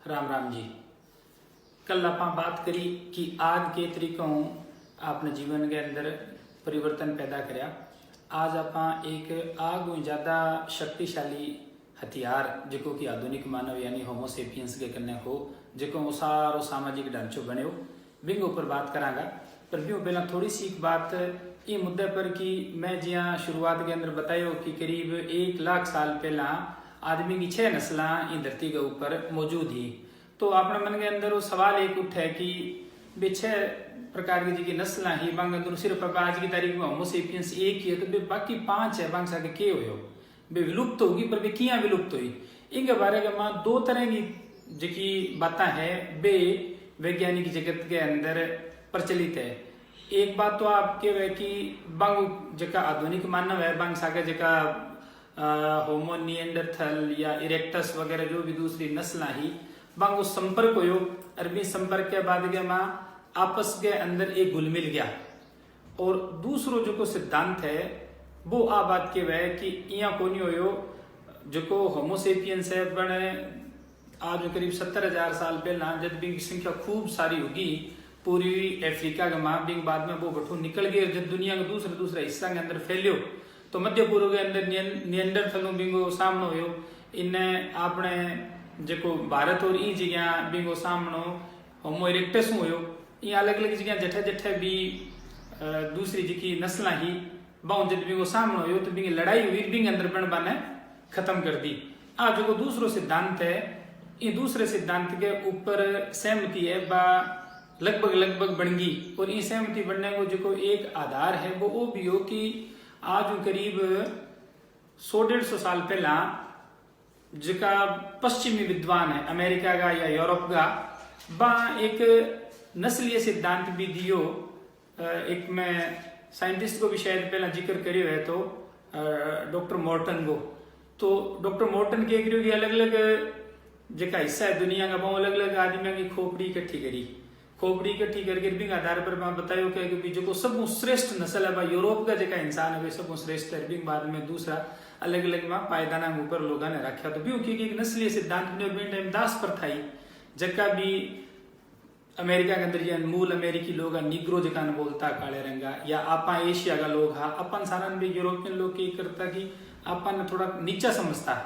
राम राम जी। कल आप बात करी कि आग के तरीकों अपने जीवन के अंदर परिवर्तन पैदा करया। आज आप एक आग ज्यादा शक्तिशाली हथियार जो कि आधुनिक मानव यानी होमोसेपियंस के कन्ने हो जो सारो सामाजिक ढांचो बने बिंग ऊपर बात करांगा। पर भी पहला थोड़ी सी एक बात ये मुद्दे पर कि मैं जिया शुरुआत के अंदर बतायो कि करीब 1 लाख साल पहला आदमी की 6 नस्ल इन धरती के ऊपर मौजूद ही। तो अपने मन के अंदर वो सवाल एक उठे कि बे 6 प्रकार की जी नस्ल ही बांग अंदर सिर्फ आज की तारीख में होमोसेपियंस एक ही है, तो बे बाकी 5 है बांग साके के हो बे विलुप्त होगी, पर बे किया विलुप्त हुई इनके बारे में 2 तरह की जी बातें है बे वैज्ञानिक जगत के अंदर प्रचलित है। एक बात तो आपके वे कि बांग जका आधुनिक मानव है बांग साके जका होमो निएंडरथल या इरेक्टस वगैरह जो भी दूसरी नस्ल ही बांग उस संपर्क हो अरबी संपर्क के बाद के माँ आपस के अंदर एक घुल मिल गया। और दूसरो जो को सिद्धांत है वो आ बात के वह कि यहाँ को नहीं हो जो को होमोसेपियंस है बने आज करीब 70,000 साल पहला जब भी संख्या खूब सारी होगी पूर्वी अफ्रीका के माँ बिंग बाद में वो बठू निकल गए जब दुनिया के दूसरे हिस्सा के अंदर फैलियो तो मध्य पूर्व के अंदर निएंडरथलों बिंगो सामनो हो इन्हें आपने जो भारत और ई जगह बिंगो सामनो होमो इरेक्टस हो ये अलग अलग जगह जठे जठे भी दूसरी जी नस्ल ही बाउ जब बिंगो सामनो हो तो बिंग लड़ाई हुई बिंग अंदर बन बने खत्म कर दी। आज जो दूसरो सिद्धांत है ये दूसरे सिद्धांत के ऊपर सहमति है बा लगभग बनगी। और ये सहमति बनने को जो एक आधार है वो भी हो कि आज करीब 100-150 साल पहला जिका पश्चिमी विद्वान है अमेरिका का या यूरोप का बा एक नस्लीय सिद्धांत भी दियो। एक मैं साइंटिस्ट को भी शायद पहला जिक्र करियो है तो डॉक्टर मॉर्टन को। तो डॉक्टर मॉर्टन के कि अलग अलग जका हिस्सा है दुनिया का वो अलग अलग आदमियों की खोपड़ी इकट्ठी करके भी आधार पर मैं बतायो कि जो सब श्रेष्ठ नस्ल है यूरोप का जका इंसान है सब श्रेष्ठ है बाद में दूसरा अलग अलग में पायदाना ऊपर लोगों ने रखा। तो भी क्योंकि एक नस्लीय सिद्धांत में दास प्रथा ही जका भी अमेरिका के अंदर मूल अमेरिकी लोग निग्रो जका ने बोलता काले रंगा या आपा एशिया का लोग हा अपन सारा भी यूरोपियन लोग की करता कि अपन थोड़ा नीचा समझता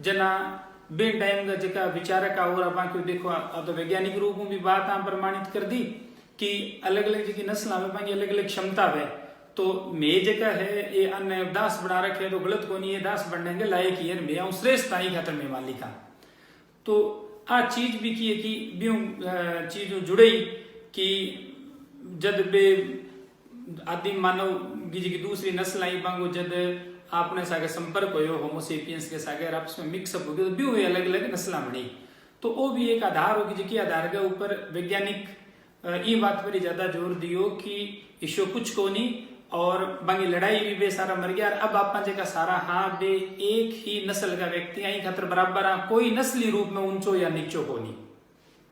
जना बे टाइम का जका विचारक और अपन क्यों देखो अब तो वैज्ञानिक रूप में भी बात प्रमाणित कर दी कि अलग अलग जगह नस्ल में अलग अलग क्षमता है। तो मैं जगह है ये अन्य दास बना रखे तो गलत को नहीं है दास बनने के लायक ही है मैं श्रेष्ठ आई खत्म में मालिका। तो आ चीज भी की है कि ब्यों चीज जुड़े कि जद बे आदिम मानव की दूसरी नस्ल आई बांगो जद आपने सागे संपर्क हो होमोसेपियंस के सागे आपस में मिक्सअप हो गया तो भी हुए अलग अलग नस्ल बनी। तो वो भी एक आधार होगी जिसके आधार के ऊपर वैज्ञानिक ये बात पर ज्यादा जोर दियो कि ईशो कुछ को नहीं और बाकी लड़ाई भी बे सारा मर गया। अब आप जगह सारा हाँ बे एक ही नस्ल का व्यक्ति आई खतर बराबर आ कोई नस्ली रूप में ऊंचो या नीचो को नहीं,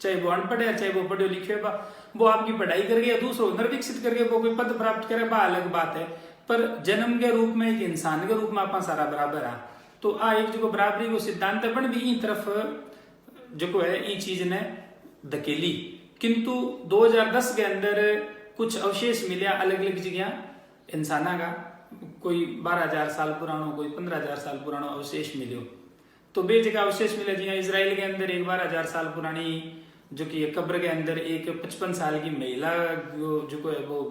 चाहे वो अनपढ़ है चाहे वो पढ़े लिखे बा वो आपकी पढ़ाई कर गया दूसरों हुनर विकसित करके वो कोई पद प्राप्त करे बा अलग बात है, पर जन्म के रूप में एक इंसान के रूप में आप सारा बराबर आ। तो आ एक जो बराबरी को सिद्धांत बन भी इन तरफ जो है ये चीज ने धकेली। किंतु 2010 के अंदर कुछ अवशेष मिले अलग अलग जगह इंसाना का कोई 12,000 साल पुरानो कोई 15,000 साल पुरानो अवशेष मिलो। तो बे जगह अवशेष मिले जिया इसराइल के अंदर एक 12,000 साल पुरानी जो कि कब्र के अंदर एक 55 साल की महिला जो है वो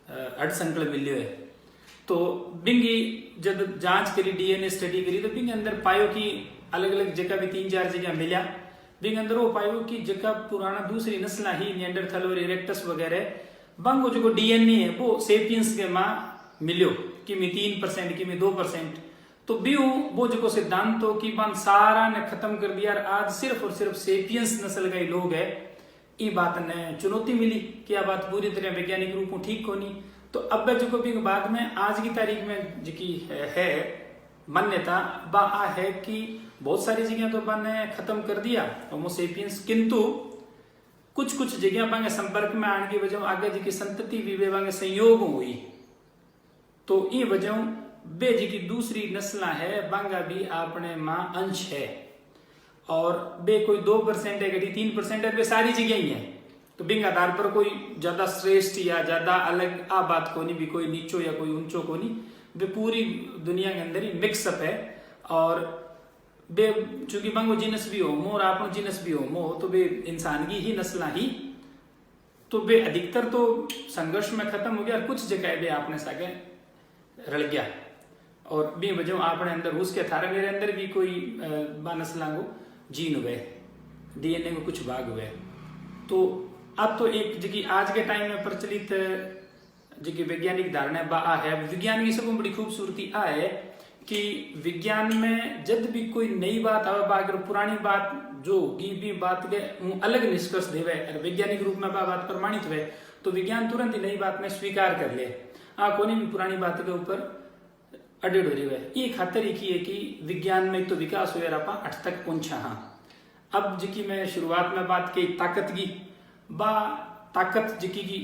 अड़संकल मिलियो है। तो बिंगी जब जांच करी डीएनए स्टडी करी तो बिंग अंदर पायो कि अलग अलग जगह भी 3-4 जगह मिला बिंग अंदर वो पायो कि जगह पुराना दूसरी नस्ल ही निएंडरथल और इरेक्टस वगैरह बंगो जो डीएनए है वो सेपियंस के माँ मिलियो कि में 3% कि में 2%। तो भी वो जो सिद्धांत तो कि बन सारा ने खत्म कर दिया आज सिर्फ और सिर्फ सेपियंस नस्ल का ही लोग है। ये बात ने चुनौती मिली कि यह बात पूरी तरह वैज्ञानिक रूप में ठीक को नहीं। तो अब जो भी बाद में आज की तारीख में जो है मान्यता बा है कि बहुत सारी जगह तो बन ने खत्म कर दिया होमोसेपियंस, किंतु कुछ जगह बांगे संपर्क में आने की वजह आगे जी की संतति भी बांगे संयोग हुई। तो ये वजह बे जी की दूसरी नस्ल है बांगा भी अपने माँ अंश है। और बे कोई 2% है घटी 3% है, वे सारी जगह ही है। तो बिंग आधार पर कोई ज्यादा श्रेष्ठ या ज्यादा अलग आ बात को नहीं, भी कोई नीचो या कोई ऊंचो को नहीं, वे पूरी दुनिया के अंदर ही मिक्सअप है। और बे चूंकि बंगो जीनस भी हो मोर आपनो जीनस भी हो मो, तो बे इंसान की ही नस्ल ही, तो बे अधिकतर तो संघर्ष में खत्म हो गया, और कुछ जगह बे आपने सागे रल गया। और बी वजह आपने अंदर उसके थारे मेरे अंदर भी कोई नस्लांगो जीन हुए, डीएनए को कुछ भाग हुए। तो अब तो एक जगह आज के टाइम में प्रचलित जगह वैज्ञानिक धारणा बा है, विज्ञान की सब बड़ी खूबसूरती आ है कि विज्ञान में जब भी कोई नई बात आवे, अगर पुरानी बात जो होगी भी बात के अलग निष्कर्ष देवे और वैज्ञानिक रूप में बात प्रमाणित हुए, तो विज्ञान तुरंत ही नई बात में स्वीकार कर ले, कोई भी पुरानी बात के ऊपर अडेड हो रही है। ये खातर ही की है कि विज्ञान में तो विकास हुआ आप अठ तक पहुंचा। हाँ, अब जिकी मैं शुरुआत में बात की ताकत की, बा ताकत जिकी की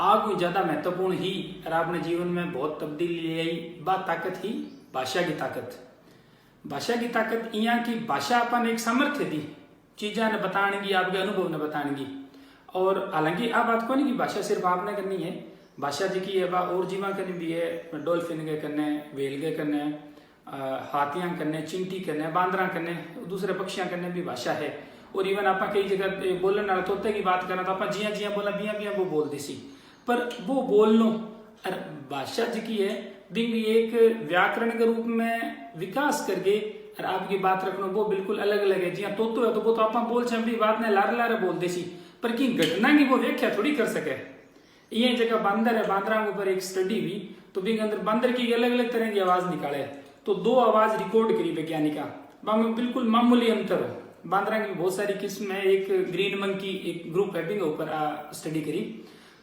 आग ज्यादा महत्वपूर्ण ही और आपने जीवन में बहुत तब्दीली ले आई, बा ताकत ही भाषा की ताकत। भाषा की ताकत यहाँ की भाषा अपन एक सामर्थ्य दी चीजा ने बताने की, आपके अनुभव ने बताने की। और हालांकि आप बात को नहीं कि भाषा सिर्फ आपने करनी है, भाषा जी की है बा और जीवा करनी भी है, डॉल्फिन के करने, वेल के करने, हाथियां करने, चिंटी करने, बांदरा करने, दूसरे पक्षियां करने भी भाषा है। और इवन आप कई जगह बोलने वाला तोते की बात करना, तो आप जिया जिया बोला बिया बिया वो बोल दी सी, पर वो बोल लो। और भाषा जी की है बिंग एक व्याकरण के रूप में विकास करके और आपकी बात रखना वो बिल्कुल अलग अलग है। जिया तोतो है तो वो तो आप बोल छे बात ने लार लार बोल दे सी, पर की घटना की वो व्याख्या थोड़ी कर सके। ये जगह बंदर है, बांदरा के ऊपर एक स्टडी हुई, तो बिंग अंदर बंदर की अलग अलग तरह की आवाज निकाले, तो 2 आवाज रिकॉर्ड करी वैज्ञानिका, बिल्कुल मामूली अंतर हो। बांदरा की बहुत सारी किस्म है, एक ग्रीन मंकी एक ग्रुप है, बिंग ऊपर स्टडी करी,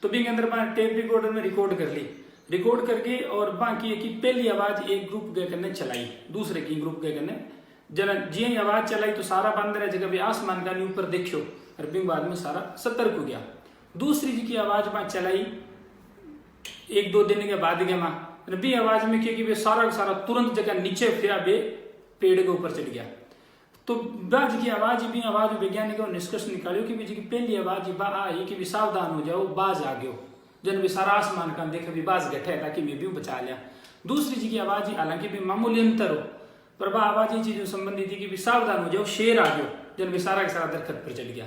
तो बिंग अंदर टेप रिकॉर्डर में रिकॉर्ड कर ली, रिकॉर्ड करके और बाकी की पहली आवाज एक ग्रुप के करने चलाई, दूसरे की ग्रुप के करने जरा जी आवाज चलाई, तो सारा बंदर है जगह भी आसमान का ऊपर देखियो, और बिंग बाद में सारा सतर्क हो गया। दूसरी जी की आवाज में चलाई 1-2 दिन के बाद के मां भी आवाज में कि वे सारा सारा तुरंत जगह नीचे फिरा बे पेड़ के ऊपर चढ़ गया। तो बाज की आवाज भी आवाज वैज्ञानिकों ने निष्कर्ष निकालियो कि जी की पहली आवाज बा आई कि भी सावधान हो जाओ, बाज आ गयो, जन भी सारा आसमान का देखे भी बाज गठे ताकि मैं भी बचा लिया। दूसरी जी की आवाज हालांकि भी मामूली अंतर हो, पर वह आवाज ये चीजों संबंधी थी कि भी सावधान हो जाओ, शेर आ गयो, जन भी सारा का सारा दरखत पर चढ़ गया।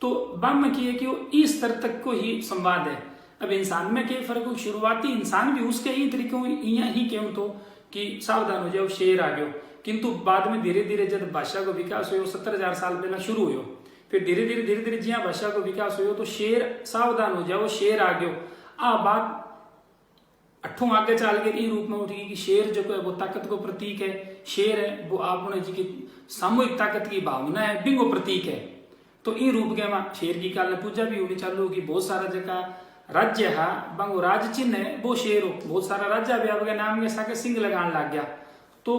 तो बाम में की है कि वो इस स्तर तक को ही संवाद है। अब इंसान में क्या फर्क हो, शुरुआती इंसान भी उसके ही तरीकों यहाँ ही क्यों तो कि सावधान हो जाओ, शेर आ गयो, किंतु बाद में धीरे धीरे जब भाषा का विकास हो 70,000 साल पहला शुरू हो, फिर धीरे धीरे जिया भाषा का विकास हो तो शेर सावधान हो जाओ, शेर आ गयो। आ बात अठों आगे चल के इन रूप में उठी कि शेर जो है वो ताकत को प्रतीक है, शेर है वो आपने जी की सामूहिक ताकत की भावना है, बिंगो प्रतीक है। तो इन रूप के में शेर की काल पूजा भी होनी चालू होगी, बहुत सारा जगह राज्य है बंगो राज चिन्ह है वो शेर हो, बहुत सारा राज्य भी आपके नाम के साके सिंह लगान लग गया। तो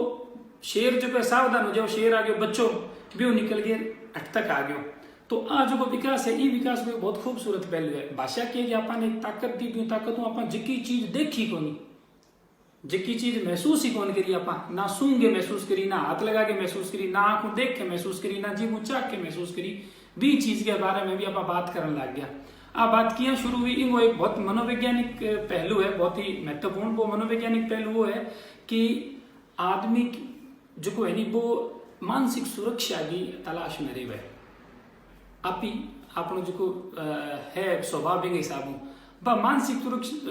शेर जो है सावधान हो जाओ, शेर आ गयो, बच्चों भी निकल गए अठ तक आ गयो। तो आज जो विकास है ये विकास में बहुत खूबसूरत पहलू है। भाषा के अपन एक ताकत दी, ताकत अपन जिकी चीज देखी को नहीं, जिकी चीज महसूस ही कौन करी, अपन ना सूंगे महसूस करी, ना हाथ लगा के महसूस करी, ना आंखों देख के महसूस करी, ना जीभ चाक के महसूस करी, भी चीज के बारे में भी अपन बात करने लग गया। आप बात किया शुरू हुई, वो एक बहुत मनोवैज्ञानिक पहलू है, बहुत ही महत्वपूर्ण। वो मनोवैज्ञानिक पहलू वो है कि आदमी जो को है नहीं वो मानसिक सुरक्षा की तलाश में रहे है। आप ही आपनो जो है स्वभाव के हिसाब मानसिक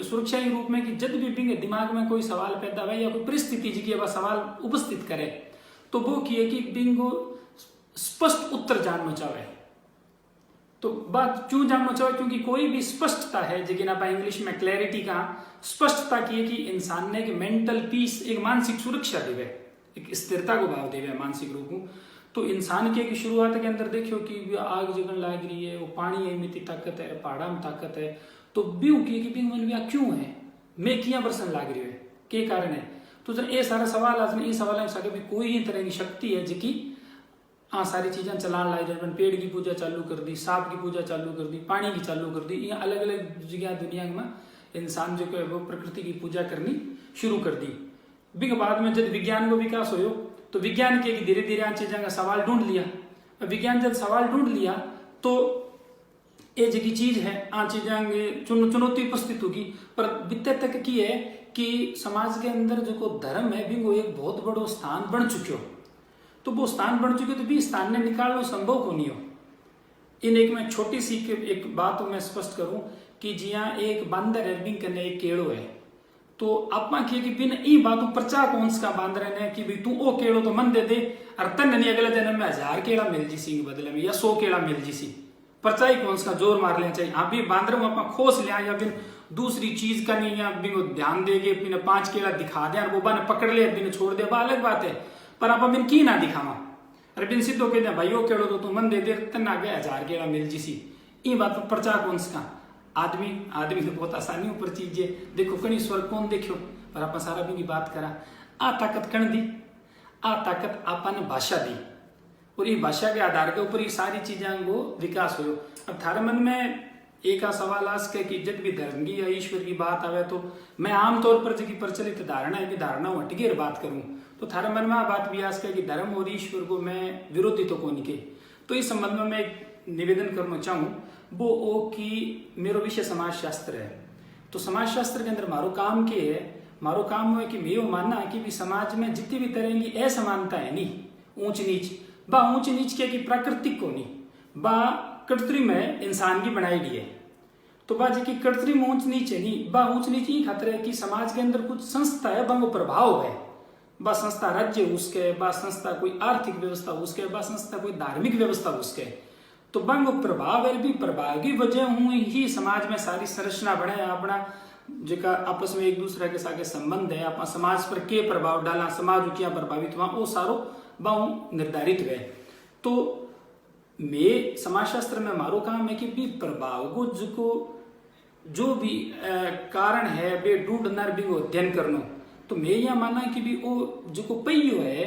सुरक्षा के रूप में कि जब भी बिंगे दिमाग में कोई सवाल पैदा हुआ या कोई परिस्थिति जी की सवाल उपस्थित करे तो वो किए कि बिंगो स्पष्ट उत्तर जानना चाहे। तो बात क्यों जानना चाहे, क्योंकि कोई भी स्पष्टता है जिसकी आप इंग्लिश में क्लैरिटी का स्पष्टता की है कि इंसान ने एक मेंटल पीस, एक मानसिक सुरक्षा देवे, एक स्थिरता को भाव देवे मानसिक रूप में। तो इंसान के शुरुआत के अंदर देखियो कि आग जगन लाग रही है, वो पानी है मिट्टी ताकत है, पहाड़ा में ताकत है, तो ब्यू की कि बिंग मन क्यों है, मैं किया बरसन लाग रही है, के कारण है। तो जब ये सारा सवाल आज ये सवाल है भी कोई ही तरह की शक्ति है जिकी सारी चीजें चलान लाई जाए। पेड़ की पूजा चालू कर दी, सांप की पूजा चालू कर दी, पानी की चालू कर दी, ये अलग अलग जगह दुनिया में इंसान जो है वो प्रकृति की पूजा करनी शुरू कर दी। बिग बाद में जब विज्ञान को विकास हो तो विज्ञान के धीरे धीरे चीजों का सवाल ढूंढ लिया विज्ञान जब सवाल ढूंढ लिया तो ये जगी चीज है आ चीजें चुनौती उपस्थित होगी। पर बीते तक की है कि समाज के अंदर जो को धर्म है भी वो एक बहुत बड़ो स्थान बन चुक्यो। तो वो स्थान बन चुके तो भी स्थान ने निकालना संभव को नहीं हो। इन एक मैं छोटी सी एक बात मैं स्पष्ट करूं कि जिया एक बंदर है बिन कने एक केड़ो है, तो आपा किए कि बिन ई बात प्रचा कौन सा बांदर ने कि भाई तू ओ केड़ो तो मन दे दे और तन नहीं अगले जन्म में 1000 केड़ा मिल जी सी बदले में या 100 केड़ा मिल जी सी परचा ही कौन सा जोर मार लेना चाहिए। हाँ भी बांदर में अपना खोस लिया या बिन दूसरी चीज का नहीं या बिन ध्यान देगे बिन 5 केड़ा दिखा दे और वो बन पकड़ ले बिन छोड़ दे बा अलग बात है। पर आप बिन की ना दिखावा अरे बिन सीधो कह दे भाई ओ केड़ो तो तू मन दे दे तन आगे 1000 केड़ा मिल जी सी ई बात पर प्रचा कौन सा आदमी तो बहुत आसानी ऊपर चीज है। देखो कहीं स्वर कौन देखो पर आप सारा भी की बात करा आ ताकत कण दी आ ताकत आपन भाषा दी और ये भाषा के आधार के ऊपर ये सारी चीजें वो विकास हो। अब थारे मन में एक सवाल आस के कि इज्जत भी धर्म की या ईश्वर की बात आवे तो मैं आमतौर पर जो प्रचलित धारणा है कि धारणा हटके बात करूं तो थारे मन में बात भी आस के कि धर्म और ईश्वर को मैं विरोधी तो कौन के। तो इस संबंध में मैं एक निवेदन करना चाहूँ वो ओ कि मेरो विषय समाज शास्त्र है। तो समाज शास्त्र के अंदर मारो काम के है, मारो काम है कि मैं यो मानना कि भी समाज में जितनी भी तरह की असमानता है नहीं ऊंच नीच बा ऊंच नीच के कि प्राकृतिक को नहीं बा कृत्रिम है इंसान की बनाई गई है। तो बा जी की कृत्रिम ऊंच नीच है नहीं बा ऊंच नीच ही खतरा है कि समाज के अंदर कुछ संस्था है बा प्रभाव है बा संस्था राज्य उसके बा संस्था कोई आर्थिक व्यवस्था उसके बा संस्था कोई धार्मिक व्यवस्था उसके तो बंग प्रभाव है भी प्रभाव की वजह हुई ही समाज में सारी संरचना बने अपना जेका आपस में एक दूसरे के साथ संबंध है अपना समाज पर के प्रभाव डाला समाज क्या प्रभावित हुआ वो सारो बाऊ निर्धारित हुए। तो मैं समाजशास्त्र में मारो काम है कि भी प्रभाव को जो भी कारण है वे ढूंढना भी अध्ययन करना। तो मैं यह मानना कि भी वो जो पहियो है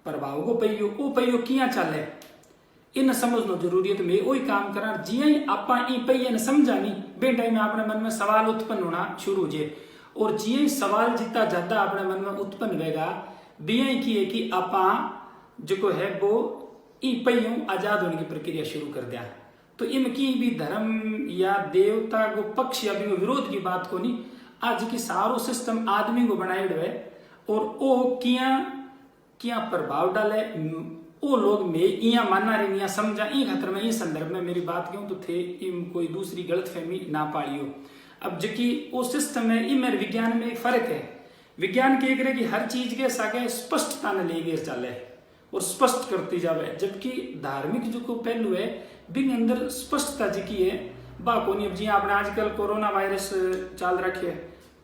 प्रभाव को पहियो वो पहियो किया चले इन समझना जरूरी है। तो मैं वही काम करा जिया ही आपा ई पहिए ने समझा नहीं बे टाइम में अपने मन में सवाल उत्पन्न होना शुरू हो जाए और जिया ही सवाल जितना ज्यादा अपने मन में उत्पन्न होगा बिया ही की है कि आपा जो है वो ई पहियों आजाद होने की प्रक्रिया शुरू कर दिया। तो इनकी भी धर्म या देवता को पक्ष या भी विरोध की बात को नहीं आज की सारो सिस्टम आदमी को बनाए हुए और वो किया प्रभाव डाले वो लोग में इया मानना रही या समझा ई खतर में इस संदर्भ में मेरी बात क्यों तो थे इम कोई दूसरी गलतफहमी ना पालियो। अब जबकि वो सिस्टम है इ मेरे विज्ञान में एक फर्क है। विज्ञान के एक कि हर चीज के सागे स्पष्टता न ले चले और स्पष्ट करती जावे, जबकि धार्मिक जो को पहलू है बिन अंदर स्पष्टता जी है बा को नहीं। अब जी आपने आजकल कोरोना वायरस चाल रखे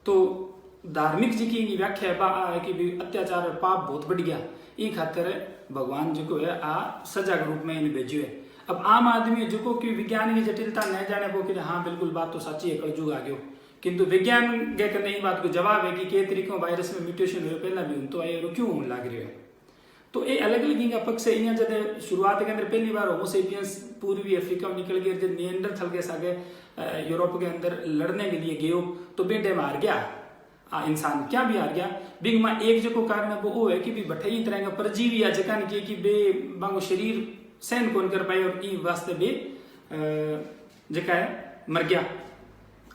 तो धार्मिक जी की व्याख्या बा है कि भी अत्याचार और पाप बहुत बढ़ गया ई खातर भगवान जो है आ सजा के रूप में इन्हें भेजियो है। अब आम आदमी जो कि विज्ञान की जटिलता न जाने वो कि हाँ बिल्कुल बात तो सच्ची है कलयुग आ गयो, किंतु विज्ञान के करने ही बात को जवाब है कि के तरीकों वायरस में म्यूटेशन हुए पहला भी तो आए क्यों होने लग रहे है। तो ये अलग अलग का पक्ष है। यहाँ जब शुरुआत के अंदर पहली बार होमोसेपियंस पूर्वी अफ्रीका में निकल गए जब निएंडरथल के सागे यूरोप के अंदर लड़ने के लिए गयो तो बेटे मार गया इंसान क्या भी हार गया। बिग में एक जो कारण है वो है कि भी बठई तरह का परजीवी या जकान की कि बे बांगो शरीर सहन कौन कर पाए और ई वास्ते बे जका है मर गया।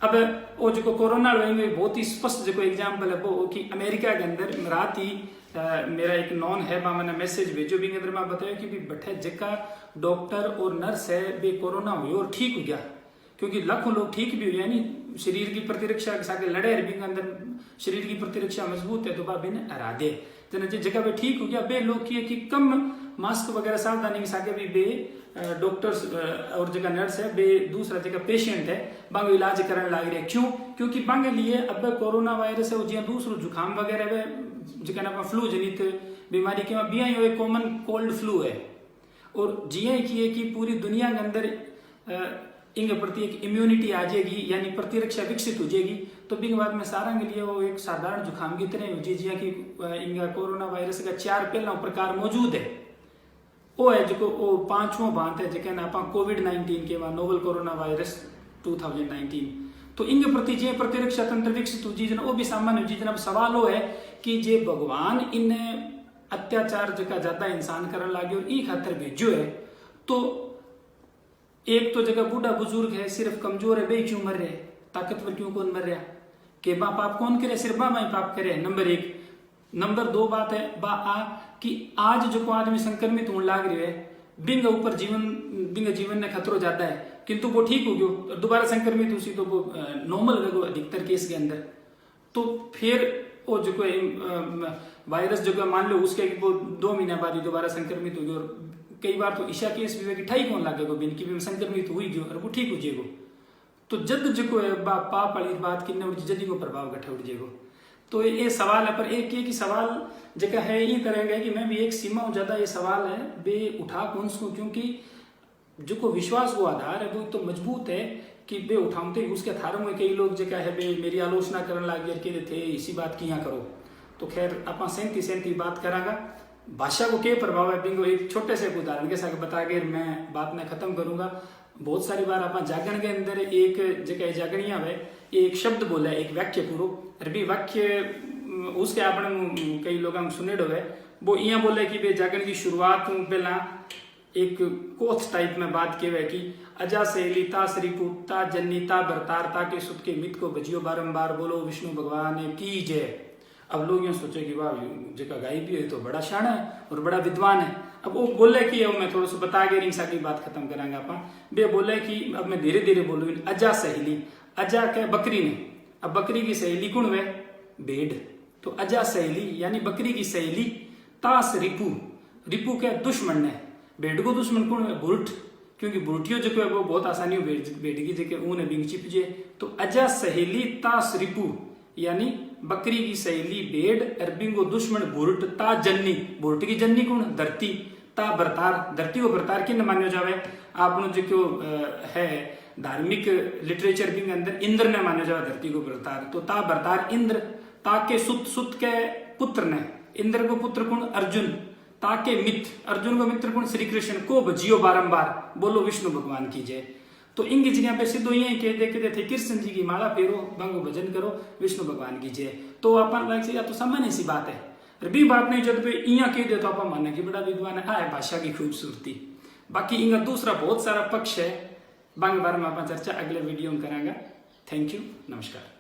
अब वो जो कोरोना में बहुत ही स्पष्ट जो एग्जाम्पल है वो कि अमेरिका के अंदर रात ही मेरा एक नॉन है मैंने मैसेज भेजो भी अंदर मैं बताया कि भी बठे जका डॉक्टर और नर्स है बे कोरोना हुई और ठीक हो गया, क्योंकि लाखों लोग ठीक भी हुए यानी शरीर की प्रतिरक्षा के साथ लड़े भी अंदर शरीर की प्रतिरक्षा मजबूत है तो बा बिन हरा दे जना जगह पे ठीक हो गया। बे लोग की कि कम मास्क वगैरह सावधानी के साथ भी बे डॉक्टर्स और जगह नर्स है बे दूसरा जगह पेशेंट है बांग इलाज करने लग रहे। क्यों? क्योंकि बांग लिए अब कोरोना वायरस है जिया दूसरो जुकाम वगैरह जगह फ्लू जनित बीमारी के बिया एक कॉमन कोल्ड फ्लू है और जिया की है कि पूरी दुनिया के अंदर इनके प्रति एक इम्यूनिटी आ जाएगी यानी प्रतिरक्षा विकसित हो जाएगी। तो बिग बाद में सारा के लिए वो एक साधारण जुकाम की तरह हो जाए जिया कि इनका कोरोना वायरस का 4 पहला प्रकार मौजूद है। वो है जो वो 5वां भांत है जो ना कोविड-19 के बाद नोवल कोरोना वायरस 2019। तो इनके प्रति जो प्रतिरक्षा तंत्र विकसित हो जी वो भी सामान्य हो जी। अब सवाल वो है कि जे भगवान इन अत्याचार जगह ज्यादा इंसान करने लगे और ई खातर भेजो है तो एक तो जगह बूढ़ा बुजुर्ग है, सिर्फ कमजोर है, बे क्यों मर रहे, ताकतवर क्यों कौन मर रहा, के बा पाप कौन करे, सिर्फ बा माई पाप करे, नंबर 1। नंबर 2 बात है बा आ कि आज जो आदमी संक्रमित होने लाग रही है, बिंग ऊपर जीवन ने खतरो ज्यादा है, किंतु वो ठीक हो गयो, दोबारा संक्रमित हुई तो वो नॉर्मल है अधिकतर केस के अंदर। तो फिर वो जो वायरस जो मान लो उसके वो 2 महीने बाद ही दोबारा संक्रमित हो गयो, और कई बार तो ईशा केस भी ठाई कौन लागेगा बिन की भी संक्रमित हुई गयो और वो ठीक हो जाएगो। तो जद जो है पाप वाली बात किन्ने जदी को प्रभाव गठे उठ जाएगो। तो ये सवाल है, पर एक ये कि सवाल जगह है ये करेंगे कि मैं भी एक सीमा ज्यादा ये सवाल है बे उठा कौन सो, क्योंकि जो को विश्वास वो आधार है वो तो मजबूत है कि बे उठाते उसके थारों में कई लोग जगह है बे मेरी आलोचना करने लगे के थे इसी बात की यहाँ करो। तो खैर आप सेंती बात करांगा भाषा को क्या प्रभाव है बिंगो एक छोटे से उदाहरण के साथ बता के मैं बात में खत्म करूंगा। बहुत सारी बार आप जागरण के अंदर एक जगह जागरणिया है एक शब्द बोला है, एक वाक्य पूरो अरबी वाक्य उसके आपने कई लोग सुने है वो यहाँ बोले कि जागरण की शुरुआत पहला एक कोथ टाइप में बात के कि अजा सहेली ता श्रीपू ता जन्नी ता बरतार ता के सुत के मित को बजियो बारंबार बोलो विष्णु भगवान की जय। अब लोग यूं सोचे कि वाह जगह गाई भी है तो बड़ा शान है और बड़ा विद्वान है। अब वो बोले कि अब मैं थोड़ा सा बता के रिंग की बात खत्म करांगा अपन। वे बोले कि अब मैं धीरे धीरे बोलूँ अजा सहेली, अजा क्या बकरी ने, अब बकरी की सहेली कौन है, भेड़। तो अजा सहेली यानी बकरी की सहेली, तास रिपू, रिपू क्या दुश्मन है, भेड़ को दुश्मन कौन है, बुर्ट, क्योंकि बुर्टियों जो है वो बहुत आसानी भेड़ की जगह ऊन बिंग चिपजे। तो अजा सहेली तास रिपू यानी बकरी की सहेली भेड़, अरबिंगो दुश्मन बुर्ट, ता जन्नी, बुर्ट की जन्नी कौन, धरती, ता बरतार, धरती को बरतार किन मान्यो जावे, आपनो जो क्यों है धार्मिक लिटरेचर के अंदर इंद्र ने मान्यो जावे धरती को बरतार। तो ता बरतार इंद्र, ताके सुत, सुत के पुत्र ने, इंद्र को पुत्र कौन, अर्जुन, ताके मित्र, अर्जुन को मित्र कौन, श्री कृष्ण, को बजियो बारंबार बोलो विष्णु भगवान की जय। तो इनकी जगह पे सिद्धो यही कहते थे कृष्ण जी की माला फेरो, बंगो भजन करो, विष्णु भगवान की जय। तो अपन या तो सामान्य सी बात है, रबी बात नहीं, जब इया कह दे तो आप माने कि बड़ा विद्वान है भाषा की खूबसूरती। बाकी इनका दूसरा बहुत सारा पक्ष है, बांग बार में अपन चर्चा अगले वीडियो में करांगा। थैंक यू, नमस्कार।